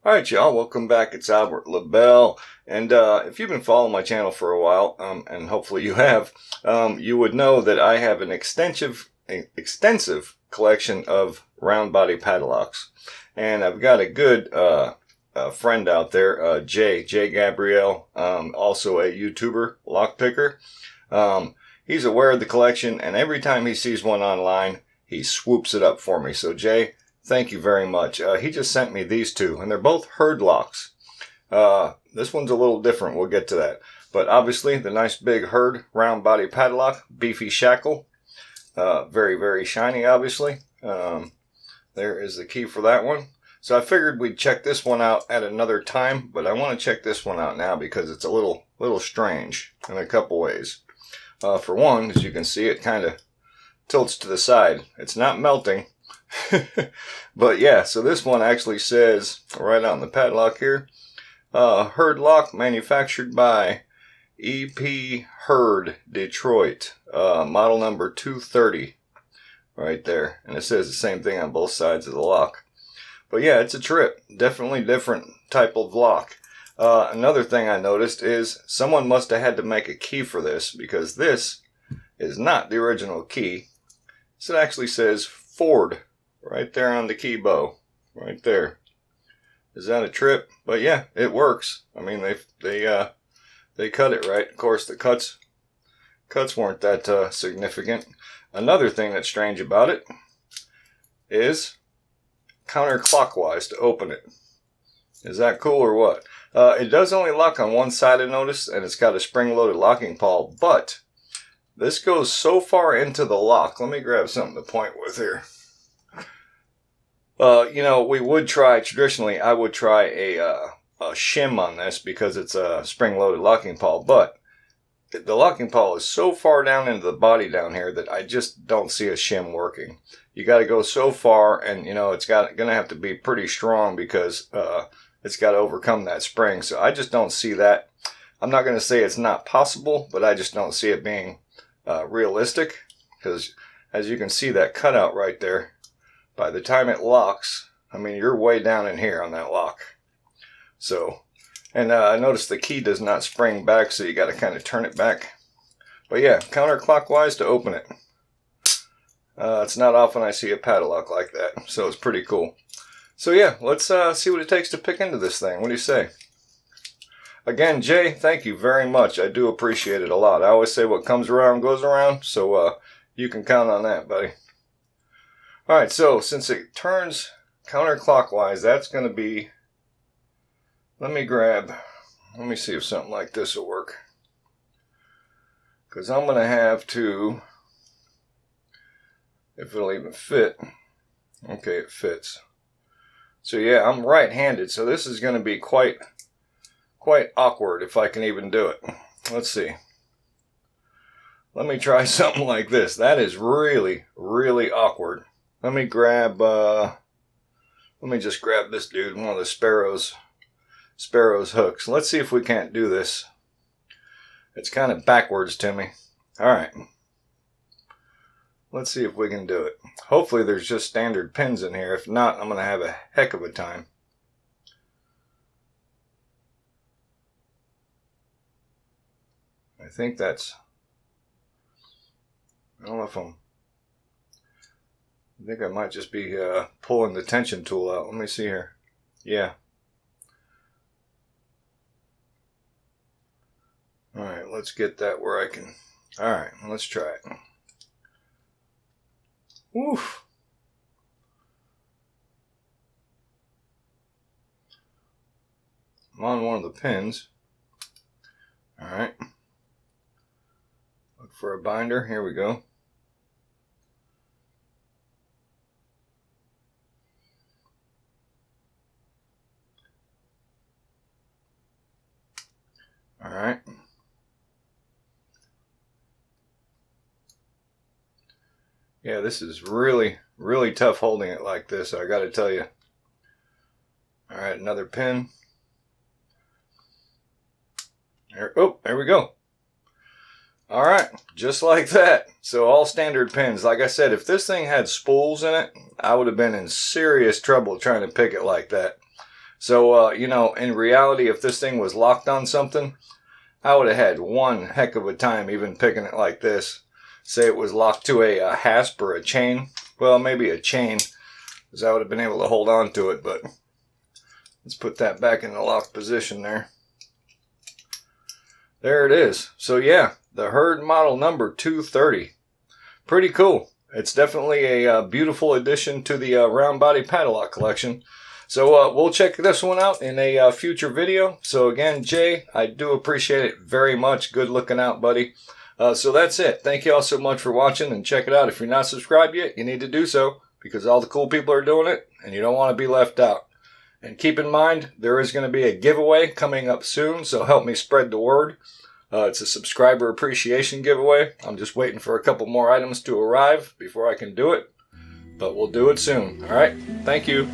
Alright y'all, welcome back. It's Albert LaBelle, and if you've been following my channel for a while, and hopefully you have, you would know that I have an extensive collection of round body padlocks. And I've got a good friend out there, Jay Gabrielle, also a YouTuber, lockpicker. He's aware of the collection, and every time he sees one online, he swoops it up for me. So Jay, thank you very much. He just sent me these two, and they're both HURD locks. This one's a little different. We'll get to that. But obviously, the nice big HURD round body padlock, beefy shackle. Very, very shiny, obviously. There is the key for that one. So I figured we'd check this one out at another time, but I want to check this one out now because it's a little strange in a couple ways. For one, as you can see, it kind of tilts to the side. It's not melting. But yeah, so this one actually says right on the padlock here, HURD lock manufactured by EP HURD Detroit, model number 230 right there, and it says the same thing on both sides of the lock. But yeah, it's a trip. Definitely different type of lock. Another thing I noticed is someone must have had to make a key for this, because this is not the original key. So it actually says Ford right there on the key bow, right there. Is that a trip? But yeah, it works. I mean, they cut it right. Of course, the cuts weren't that significant. Another thing that's strange about it is counterclockwise to open it. Is that cool or what? It does only lock on one side, I noticed, and it's got a spring-loaded locking pawl, but this goes so far into the lock. Let me grab something to point with here. You know, we would try, traditionally, I would try a shim on this because it's a spring-loaded locking pawl, but the locking pawl is so far down into the body down here that I just don't see a shim working. You got to go so far, and you know, it's gonna have to be pretty strong because it's got to overcome that spring. So I just don't see that. I'm not going to say it's not possible, but I just don't see it being realistic, because as you can see, that cutout right there, by the time it locks, I mean, you're way down in here on that lock. So, and I noticed the key does not spring back, so you got to kind of turn it back. But yeah, counterclockwise to open it. It's not often I see a padlock like that, so it's pretty cool. So yeah, let's see what it takes to pick into this thing. What do you say? Again, Jay, thank you very much. I do appreciate it a lot. I always say what comes around goes around, so you can count on that, buddy. Alright, so since it turns counterclockwise, that's going to be... Let me see if something like this will work. Because I'm going to have to... If it'll even fit. Okay, it fits. So yeah, I'm right-handed, so this is going to be quite awkward if I can even do it. Let's see. Let me try something like this. That is really, really awkward. Let me just grab this dude, one of the Sparrow's hooks. Let's see if we can't do this. It's kind of backwards to me. Alright. Let's see if we can do it. Hopefully there's just standard pins in here. If not, I'm going to have a heck of a time. I think that's... I don't know if I think I might just be pulling the tension tool out. Let me see here. Yeah. Alright, let's get that where I can... Alright, let's try it. Oof. I'm on one of the pins. Alright. Look for a binder. Here we go. Alright. Yeah, this is really, really tough holding it like this, I gotta tell you. Alright, another pin. There we go. Alright, just like that. So all standard pins. Like I said, if this thing had spools in it, I would have been in serious trouble trying to pick it like that. So, you know, in reality, if this thing was locked on something, I would have had one heck of a time even picking it like this. Say it was locked to a hasp or a chain. Well, maybe a chain, because I would have been able to hold on to it, but let's put that back in the locked position there. There it is. So yeah, the HURD model number 230. Pretty cool. It's definitely a beautiful addition to the round body padlock collection. So we'll check this one out in a future video. So again, Jay, I do appreciate it very much. Good looking out, buddy. So that's it. Thank you all so much for watching, and check it out. If you're not subscribed yet, you need to do so, because all the cool people are doing it and you don't want to be left out. And keep in mind, there is going to be a giveaway coming up soon, so help me spread the word. It's a subscriber appreciation giveaway. I'm just waiting for a couple more items to arrive before I can do it, but we'll do it soon. All right, thank you.